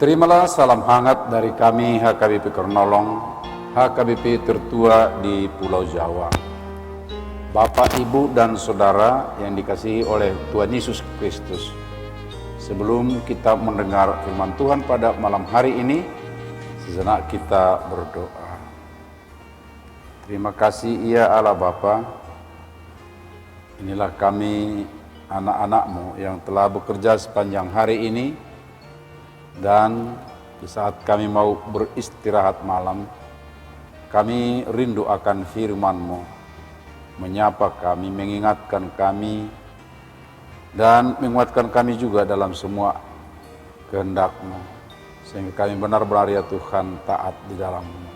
Terimalah salam hangat dari kami HKBP Kernolong, HKBP tertua di Pulau Jawa. Bapak, Ibu, dan Saudara yang dikasihi oleh Tuhan Yesus Kristus. Sebelum kita mendengar firman Tuhan pada malam hari ini, sejenak kita berdoa. Terima kasih ya Allah Bapa. Inilah kami anak-anak-Mu yang telah bekerja sepanjang hari ini. Dan di saat kami mau beristirahat malam, kami rindu akan firman-Mu, menyapa kami, mengingatkan kami, dan menguatkan kami juga dalam semua kehendak-Mu, sehingga kami benar-benar ya Tuhan taat di dalam-Mu.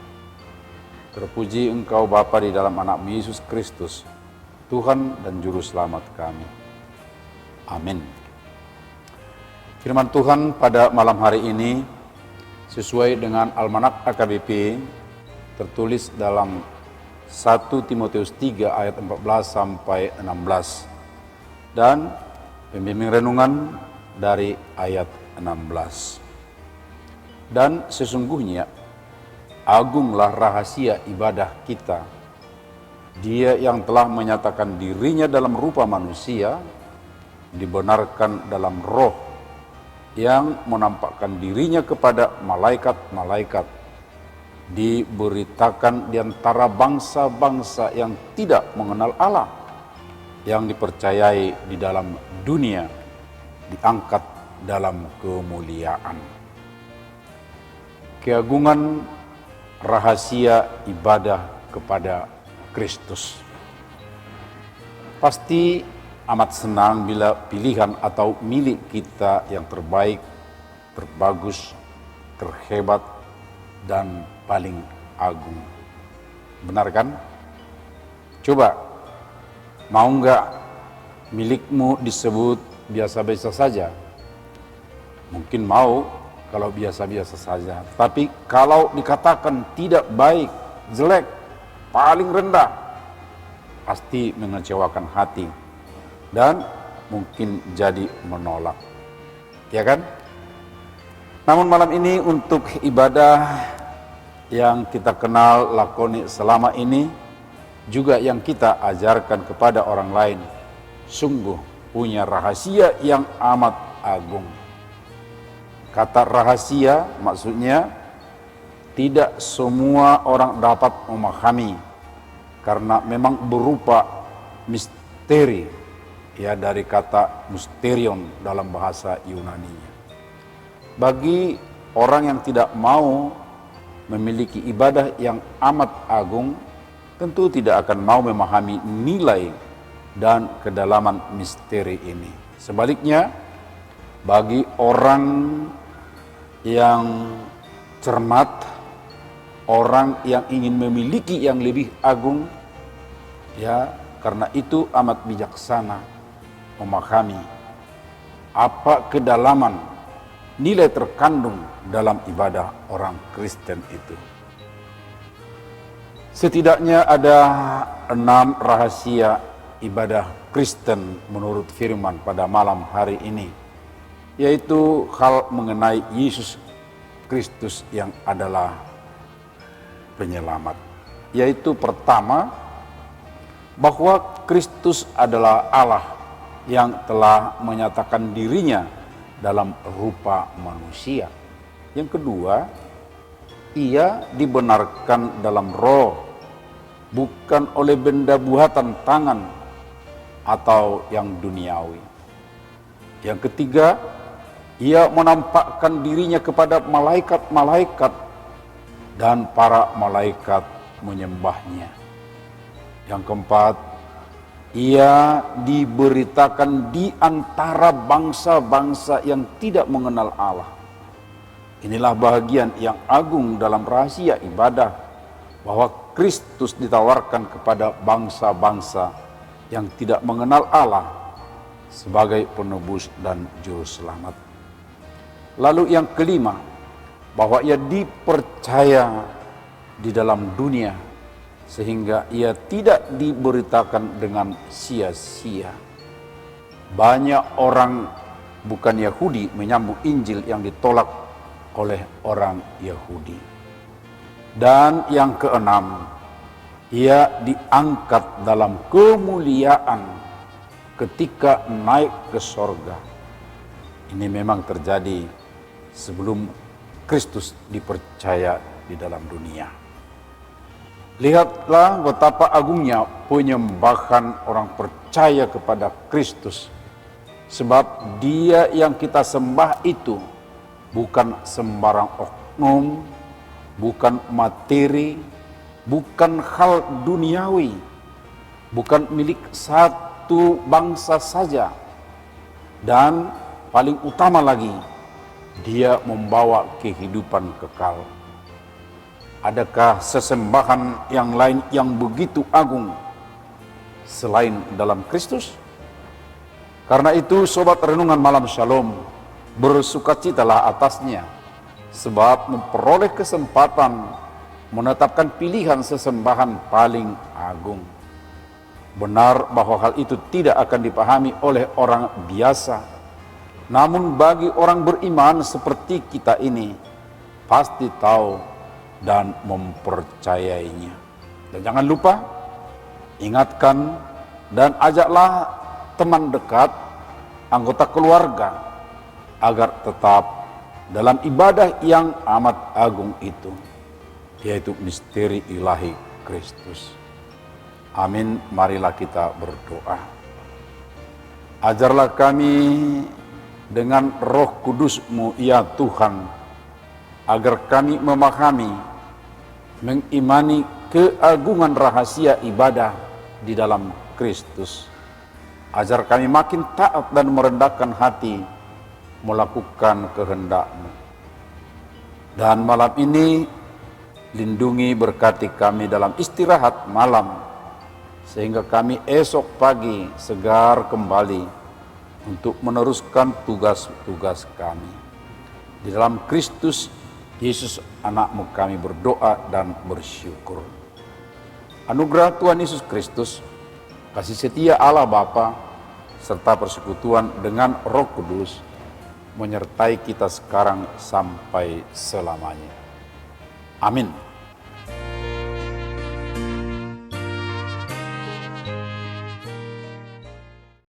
Terpuji Engkau Bapa di dalam anak-Mu Yesus Kristus, Tuhan dan Juru Selamat kami. Amin. Firman Tuhan pada malam hari ini sesuai dengan Almanak HKBP tertulis dalam 1 Timotius 3 ayat 14 sampai 16 dan pembimbing renungan dari ayat 16. Dan sesungguhnya agunglah rahasia ibadah kita. Dia yang telah menyatakan dirinya dalam rupa manusia dibenarkan dalam roh, yang menampakkan dirinya kepada malaikat-malaikat, diberitakan di antara bangsa-bangsa yang tidak mengenal Allah, yang dipercayai di dalam dunia, diangkat dalam kemuliaan. Keagungan rahasia ibadah kepada Kristus. Pasti amat senang bila pilihan atau milik kita yang terbaik, terbagus, terhebat, dan paling agung. Benar kan? Coba, mau nggak milikmu disebut biasa-biasa saja? Mungkin mau kalau biasa-biasa saja. Tapi kalau dikatakan tidak baik, jelek, paling rendah, pasti mengecewakan hati. Dan mungkin jadi menolak, ya kan? Namun malam ini untuk ibadah yang kita kenal lakoni selama ini, juga yang kita ajarkan kepada orang lain, sungguh punya rahasia yang amat agung. Kata rahasia maksudnya tidak semua orang dapat memahami, karena memang berupa misteri. Ya, dari kata mysterion dalam bahasa Yunani. Bagi orang yang tidak mau memiliki ibadah yang amat agung, tentu tidak akan mau memahami nilai dan kedalaman misteri ini. Sebaliknya, bagi orang yang cermat, orang yang ingin memiliki yang lebih agung, ya karena itu amat bijaksana memahami apa kedalaman nilai terkandung dalam ibadah orang Kristen itu. Setidaknya ada 6 rahasia ibadah Kristen menurut firman pada malam hari ini, yaitu hal mengenai Yesus Kristus yang adalah penyelamat. Yaitu pertama, bahwa Kristus adalah Allah yang telah menyatakan dirinya dalam rupa manusia. Yang kedua, ia dibenarkan dalam roh, bukan oleh benda buatan tangan atau yang duniawi. Yang ketiga, ia menampakkan dirinya kepada malaikat-malaikat dan para malaikat menyembahnya. Yang keempat, ia diberitakan di antara bangsa-bangsa yang tidak mengenal Allah. Inilah bahagian yang agung dalam rahasia ibadah, bahwa Kristus ditawarkan kepada bangsa-bangsa yang tidak mengenal Allah sebagai penebus dan juru selamat. Lalu yang kelima, bahwa ia dipercaya di dalam dunia, sehingga ia tidak diberitakan dengan sia-sia. Banyak orang bukan Yahudi menyambut Injil yang ditolak oleh orang Yahudi. Dan yang keenam, ia diangkat dalam kemuliaan ketika naik ke sorga. Ini memang terjadi sebelum Kristus dipercaya di dalam dunia. Lihatlah betapa agungnya penyembahan orang percaya kepada Kristus. Sebab Dia yang kita sembah itu bukan sembarang oknum, bukan materi, bukan hal duniawi, bukan milik satu bangsa saja. Dan paling utama lagi, Dia membawa kehidupan kekal. Adakah sesembahan yang lain yang begitu agung selain dalam Kristus? Karena itu, sobat renungan malam Shalom, bersukacitalah atasnya, sebab memperoleh kesempatan menetapkan pilihan sesembahan paling agung. Benar bahwa hal itu tidak akan dipahami oleh orang biasa, namun bagi orang beriman seperti kita ini, pasti tahu dan mempercayainya. Dan jangan lupa, ingatkan dan ajaklah teman dekat, anggota keluarga, agar tetap dalam ibadah yang amat agung itu, yaitu misteri ilahi Kristus. Amin. Marilah kita berdoa. Ajarlah kami dengan Roh Kudus-Mu, ya Tuhan, agar kami memahami, mengimani keagungan rahasia ibadah di dalam Kristus. Ajar kami makin taat dan merendahkan hati melakukan kehendak-Mu. Dan malam ini, lindungi berkati kami dalam istirahat malam, sehingga kami esok pagi segar kembali untuk meneruskan tugas-tugas kami. Di dalam Kristus Yesus anak-Mu kami berdoa dan bersyukur. Anugerah Tuhan Yesus Kristus, kasih setia Allah Bapa, serta persekutuan dengan Roh Kudus menyertai kita sekarang sampai selamanya. Amin.